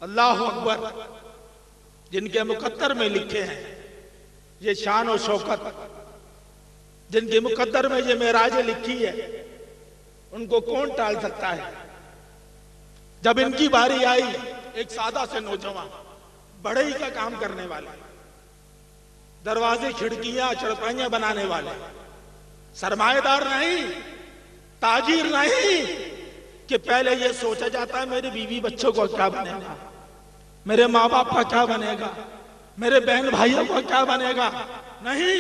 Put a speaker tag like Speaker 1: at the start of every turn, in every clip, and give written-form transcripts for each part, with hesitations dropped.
Speaker 1: اللہ اکبر، جن کے مقدر میں لکھے ہیں یہ شان و شوکت، جن کے مقدر میں یہ معراج لکھی ہے، ان کو کون ٹال سکتا ہے؟ جب ان کی باری آئی، ایک سادہ سے نوجوان، بڑھئی کا کام کرنے والے، دروازے کھڑکیاں چرپائیاں بنانے والے، سرمایہ دار نہیں، تاجر نہیں، کہ پہلے یہ سوچا جاتا ہے میرے بیوی بچوں کو کیا بنے گا، میرے ماں باپ کا کیا بنے گا، میرے بہن بھائیوں کو کیا بنے گا، نہیں،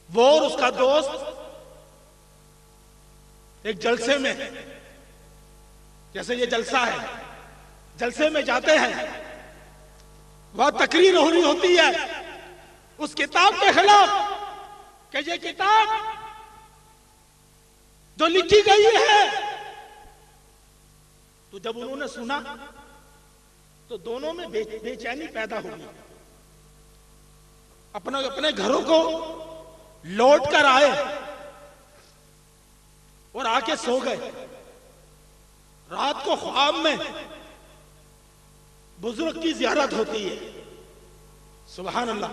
Speaker 1: وہ اور اس کا دوست ایک جلسے میں، جیسے یہ جلسہ ہے، جلسے میں جاتے ہیں، وہ تقریر ہو رہی ہوتی ہے اس کتاب کے خلاف کہ یہ کتاب جو لکھی گئی ہے، تو جب انہوں نے سنا تو دونوں میں بے چینی پیدا ہوئی، اپنے گھروں کو لوٹ کر آئے اور آ کے سو گئے۔ رات کو خواب میں بزرگ کی زیارت ہوتی ہے، سبحان اللہ،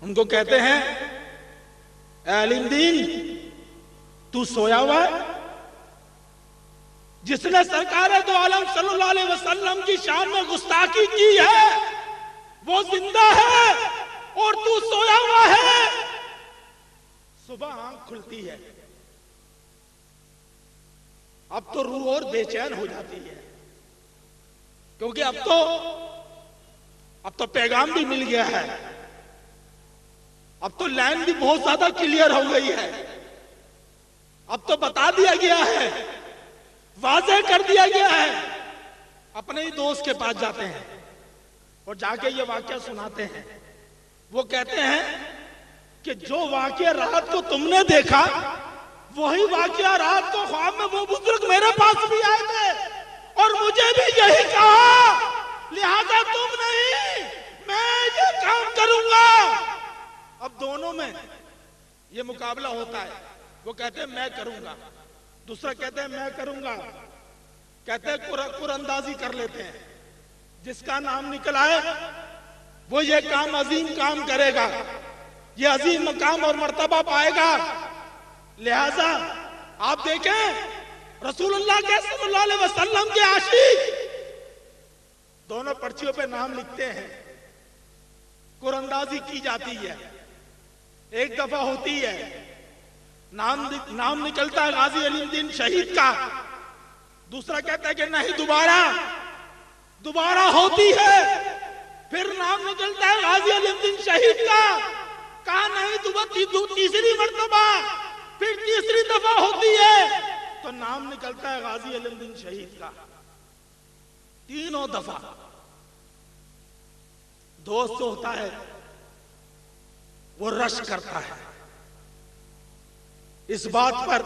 Speaker 1: ان کو کہتے ہیں اے علیم دین، تو سویا ہوا ہے؟ جس نے سرکار دو عالم صلی اللہ علیہ وسلم کی شان میں گستاخی کی ہے وہ زندہ ہے اور تو سویا ہوا ہے۔ صبح آنکھ کھلتی ہے، اب تو روح اور بے چین ہو جاتی ہے، کیونکہ اب تو پیغام بھی مل گیا ہے، اب تو لائن بھی بہت زیادہ کلیئر ہو گئی ہے، اب تو بتا دیا گیا ہے، واضح کر دیا گیا ہے۔ اپنے ہی دوست کے پاس جاتے ہیں اور جا کے یہ واقعہ سناتے ہیں۔ وہ کہتے ہیں کہ جو واقعہ رات کو تم نے دیکھا وہی واقعہ رات کو خواب میں وہ بزرگ میرے پاس بھی آئے تھے اور مجھے بھی یہی کہا، لہذا تم نہیں، میں یہ کام کروں گا۔ اب دونوں میں یہ مقابلہ ہوتا ہے، وہ کہتے ہیں میں کروں گا، دوسرا کہتے ہیں میں کروں گا، کہتے ہیں قرآن اندازی کر لیتے ہیں، جس کا نام نکل آئے وہ یہ کام عظیم کام کرے گا، یہ عظیم مقام اور مرتبہ پائے گا۔ لہذا آپ دیکھیں رسول اللہ کے صلی اللہ علیہ وسلم کے عاشق دونوں پرچیوں پہ نام لکھتے ہیں، قرآن اندازی کی جاتی ہے، ایک دفعہ ہوتی ہے، نام نکلتا ہے غازی علیم دین شہید کا، دوسرا کہتا ہے کہ نہیں دوبارہ ہوتی ہے، پھر نام نکلتا ہے غازی علیم دین شہید کا، کہا نہیں تیسری مرتبہ، پھر تیسری دفعہ ہوتی ہے تو نام نکلتا ہے غازی علیم دین شہید کا۔ تینوں دفعہ دوست جو ہوتا ہے وہ رش کرتا ہے اس بات پر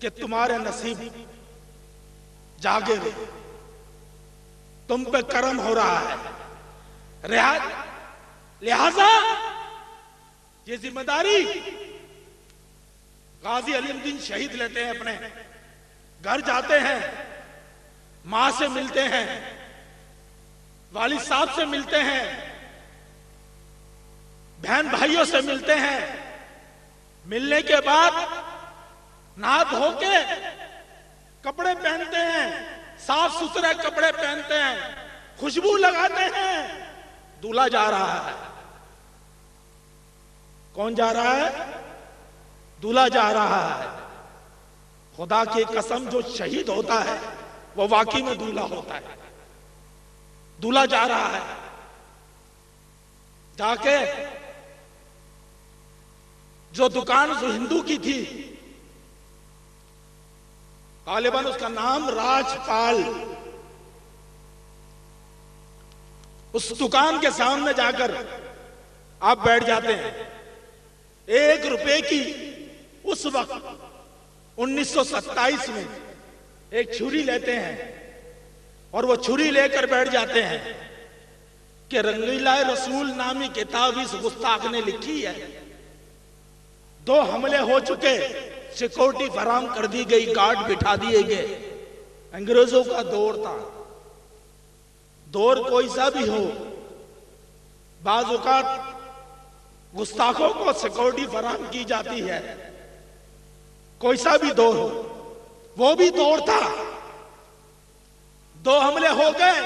Speaker 1: کہ تمہارے نصیب جاگے ہوئے، تم پہ کرم ہو رہا ہے، لہذا یہ ذمہ داری غازی علیم دین شہید لیتے ہیں، اپنے گھر جاتے ہیں، ماں سے ملتے ہیں، والد صاحب سے ملتے ہیں، بہن بھائیوں سے ملتے ہیں، ملنے کے بعد نہا دھو کے کپڑے پہنتے ہیں، صاف ستھرے کپڑے پہنتے ہیں، خوشبو لگاتے ہیں، دولہا جا رہا ہے۔ کون جا رہا ہے؟ دولہا جا رہا ہے۔ خدا کی قسم جو شہید ہوتا ہے وہ واقعی میں دولہا ہوتا ہے۔ دولہا جا رہا ہے، جا کے جو دکان ہندو کی تھی، غالباً اس کا نام راج پال، اس دکان کے سامنے جا کر آپ بیٹھ جاتے ہیں۔ 1 روپے کی اس وقت 1927 میں ایک چھری لیتے ہیں اور وہ چھری لے کر بیٹھ جاتے ہیں کہ رنگیلا رسول نامی کتاب اس گستاخ نے لکھی ہے، 2 حملے ہو چکے، सिक्योरिटी फराहम कर दी गई, गार्ड बिठा दिए गए। अंग्रेजों का दौर था। दौर कोई सा भी हो, बाज़ औक़ात गुस्ताखों को सिक्योरिटी फराहम की जाती है, कोई सा भी दौर हो। वो भी दौर था। 2 हमले हो गए।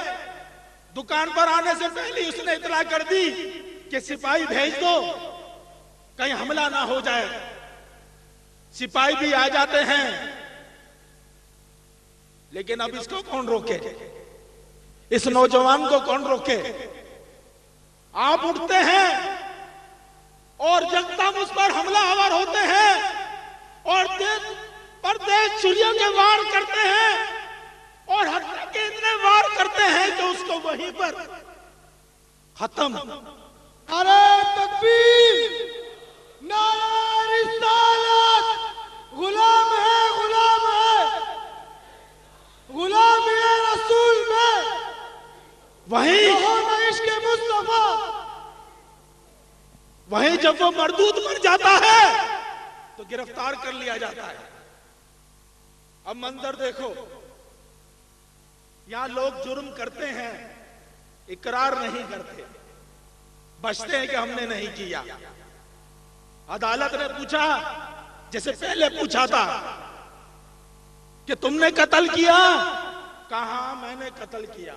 Speaker 1: दुकान पर आने से पहले उसने इतला कर दी कि सिपाही भेज दो, कहीं हमला ना हो जाए। सिपाही भी आ जाते हैं, लेकिन अब इसको कौन रोके? इस नौजवान को कौन रोके? आप उठते हैं और यकदम उस पर हमला आवर होते हैं और देश छुरियों के वार करते हैं और हत्या के इतने वार करते हैं कि उसको वहीं पर खत्म।
Speaker 2: नारे तकबीर, नारे रिसालत, गुलाम है, गुलाम है, गुलाम है रसूल में,
Speaker 1: वहीं
Speaker 2: इश्क़ मुस्तफा।
Speaker 1: वहीं जब वो मरदूद मर जाता है तो गिरफ्तार कर लिया जाता है। अब मंजर देखो, यहां लोग जुर्म करते हैं, इकरार नहीं करते, बचते हैं कि हमने नहीं किया। अदालत ने पूछा, जैसे पहले पूछा था कि तुमने कत्ल किया? कहा मैंने कत्ल किया।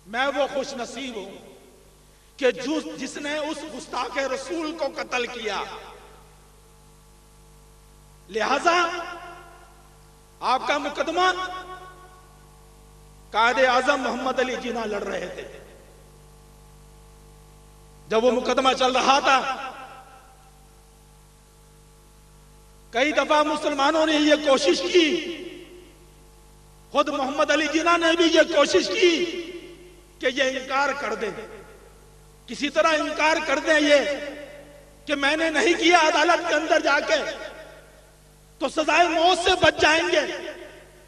Speaker 1: मैं वो खुश नसीब हूं कि जिसने उस गुस्ताख रसूल को कत्ल किया। लिहाजा आपका मुकदमा कायदे आजम मोहम्मद अली जिन्ना लड़ रहे थे। जब वो मुकदमा चल रहा था, कई दफा मुसलमानों ने ये कोशिश की, खुद मोहम्मद अली जिन्ना ने भी ये कोशिश की कि ये इनकार कर दे, किसी तरह इनकार कर दे ये कि मैंने नहीं किया। अदालत के अंदर जाके तो सजाए मौत से बच जाएंगे,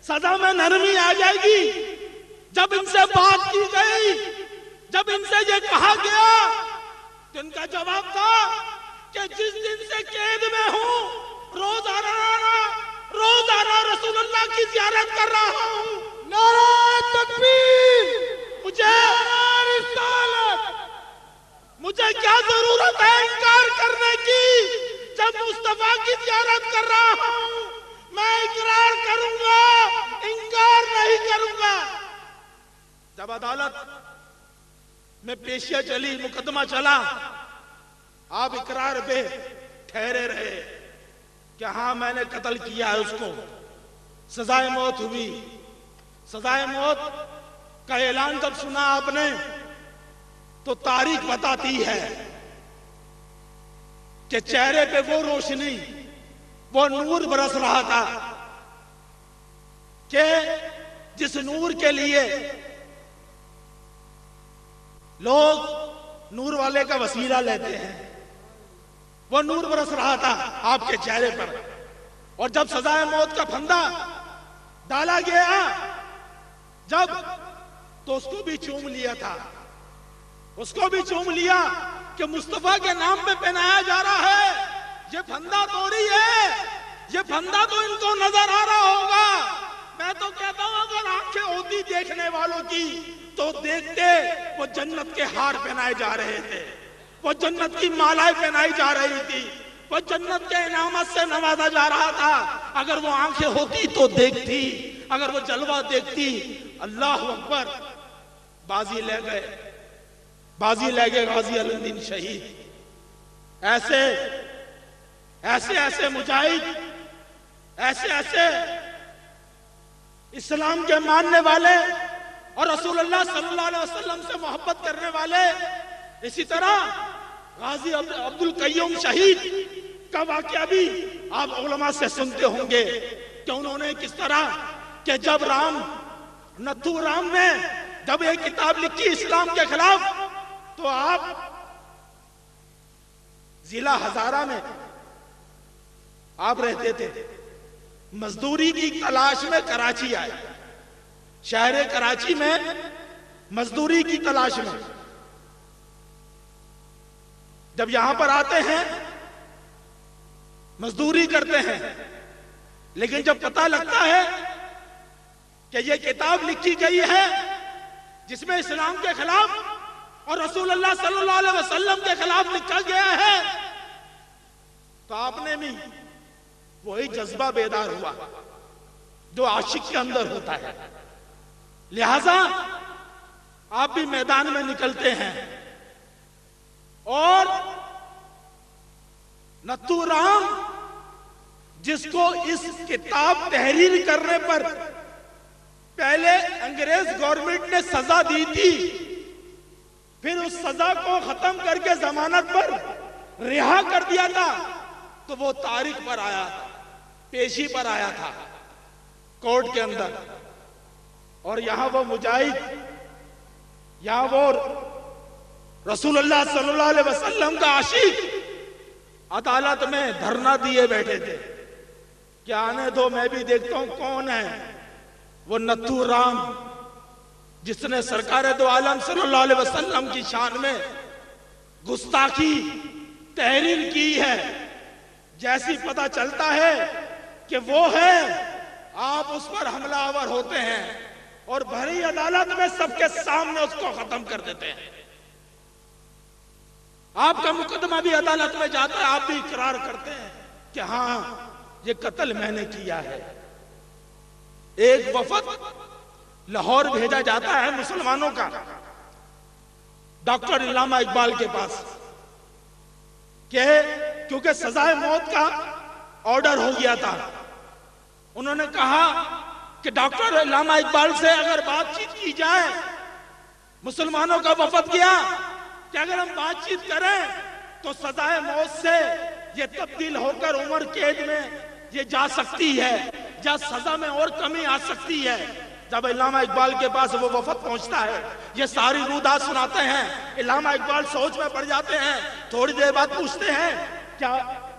Speaker 1: सजा में नरमी आ जाएगी। जब इनसे बात की गई, जब इनसे ये कहा गया, तो इनका जवाब था कि जिस दिन से कैद में हूं रोजाना रसूलुल्लाह की ज़ियारत कर रहा हूं।
Speaker 2: नारे तकबीर,
Speaker 1: मुझे क्या जरूरत है इनकार करने की? जब मुस्तफा की ज़ियारत कर रहा हूं, मैं इकरार करूंगा, इनकार नहीं करूंगा। जब अदालत में पेशियां चली, मुकदमा चला, आप इकरार पे ठहरे रहे कि हाँ मैंने कत्ल किया है उसको। सजाए मौत हुई। सजाए मौत का ऐलान जब सुना आपने, तो तारीख बताती है कि चेहरे पे वो रोशनी, वो नूर बरस रहा था कि जिस नूर के लिए लोग नूर वाले का वसीला लेते हैं, वो नूर बरस रहा था आपके चेहरे पर। और जब सजाए मौत का फंदा डाला गया, जब तो उसको भी चूम लिया था, उसको भी चूम लिया कि मुस्तफा के नाम पे पहनाया जा रहा है। ये फंदा तोड़ी है, ये फंदा तो इनको नजर आ रहा होगा। मैं तो कहता हूं अगर आंखें होती देखने वालों की तो देखते वो जन्नत के हार पहनाए जा रहे थे, वो जन्नत की मालाएं पहनाई जा रही थी, वो जन्नत के इनामत से नवाजा जा रहा था। अगर वो आंखें होती तो देखती, अगर वो जलवा देखती। अल्लाह अकबर। बाजी ले गए, बाजी ले गए गाजी अलुद्दीन शहीद। ऐसे ऐसे ऐसे मुजाहिद, ऐसे ऐसे इस्लाम के मानने वाले और रसूलुल्लाह सल्लल्लाहु अलैहि वसल्लम से मोहब्बत करने वाले। इसी तरह गाजी अब्दुल कय्यूम शहीद का वाकया भी आप उलमा से सुनते होंगे कि उन्होंने किस तरह कि जब नथू राम ने जब एक किताब लिखी इस्लाम के खिलाफ, तो आप जिला हजारा में आप रहते थे। मजदूरी की तलाश में कराची आए, शहर कराची में मजदूरी की तलाश में जब यहां पर आते हैं, मजदूरी करते हैं, लेकिन जब पता लगता है कि ये किताब लिखी गई है जिसमें इस्लाम के खिलाफ और रसूलुल्लाह सल्लल्लाहु अलैहि वसल्लम के खिलाफ लिखा गया है, तो आपने भी वही जज्बा बेदार हुआ जो आशिक के अंदर होता है। लिहाजा आप भी मैदान में निकलते हैं और नथुराम, जिसको इस किताब तहरीर करने पर पहले अंग्रेज गवर्नमेंट ने सजा दी थी, फिर उस सजा को खत्म करके जमानत पर रिहा कर दिया था, तो वो तारीख पर आया था, पेशी पर आया था कोर्ट के अंदर। और यहां वो मुजाहिद, यहां वो रसूलुल्लाह सल्लल्लाहु अलैहि वसल्लम का आशिक अदालत में धरना दिए बैठे थे कि आने दो, मैं भी देखता हूं कौन है वो नथुराम जिसने सरकार दो आलम सल्लल्लाहु अलैहि वसल्लम की शान में गुस्ताखी तहरीर की है। जैसी पता चलता है कि वो है, आप उस पर हमलावर होते हैं और भरी अदालत में सबके सामने उसको खत्म कर देते हैं। आपका मुकदमा भी अदालत में जाता है, आप भी इकरार करते हैं कि हां ये कत्ल मैंने किया है। एक वफद लाहौर भेजा जाता है मुसलमानों का डॉक्टर इल्लामा इकबाल के पास, क्योंकि सजाए मौत का ऑर्डर हो गया था। उन्होंने कहा कि डॉक्टर इल्लामा इकबाल से अगर बातचीत की जाए, मुसलमानों का वफद गया कि अगर हम बातचीत करें तो सजाए मौत से ये तब्दील होकर उम्र कैद में ये जा सकती है, या सजा में और कमी आ सकती है। जब इल्लामा इकबाल के पास वो वफद पहुंचता है, ये सारी रूदात सुनाते हैं, इल्लामा इकबाल सोच में पड़ जाते हैं। थोड़ी देर बाद पूछते हैं, क्या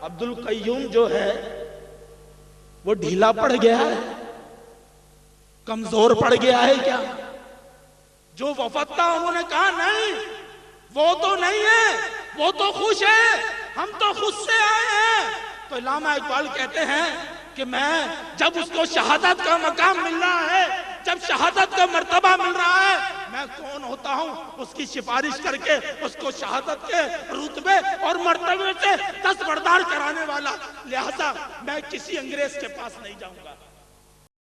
Speaker 1: अब्दुल कय्यूम जो है वो ढीला पड़ गया है, कमजोर पड़ गया है क्या? जो वफद था उन्होंने कहा नहीं, वो तो नहीं है, वो तो खुश है, हम तो खुद से आए हैं। तो इल्लामा इकबाल कहते हैं कि मैं, जब उसको शहादत का मकाम मिल रहा है, जब शहादत का मर्तबा मिल रहा है, मैं कौन होता हूं उसकी सिफारिश करके उसको शहादत के रुतबे और मर्तबे से दस्तबरदार कराने वाला। लिहाजा मैं किसी अंग्रेज के पास नहीं जाऊंगा।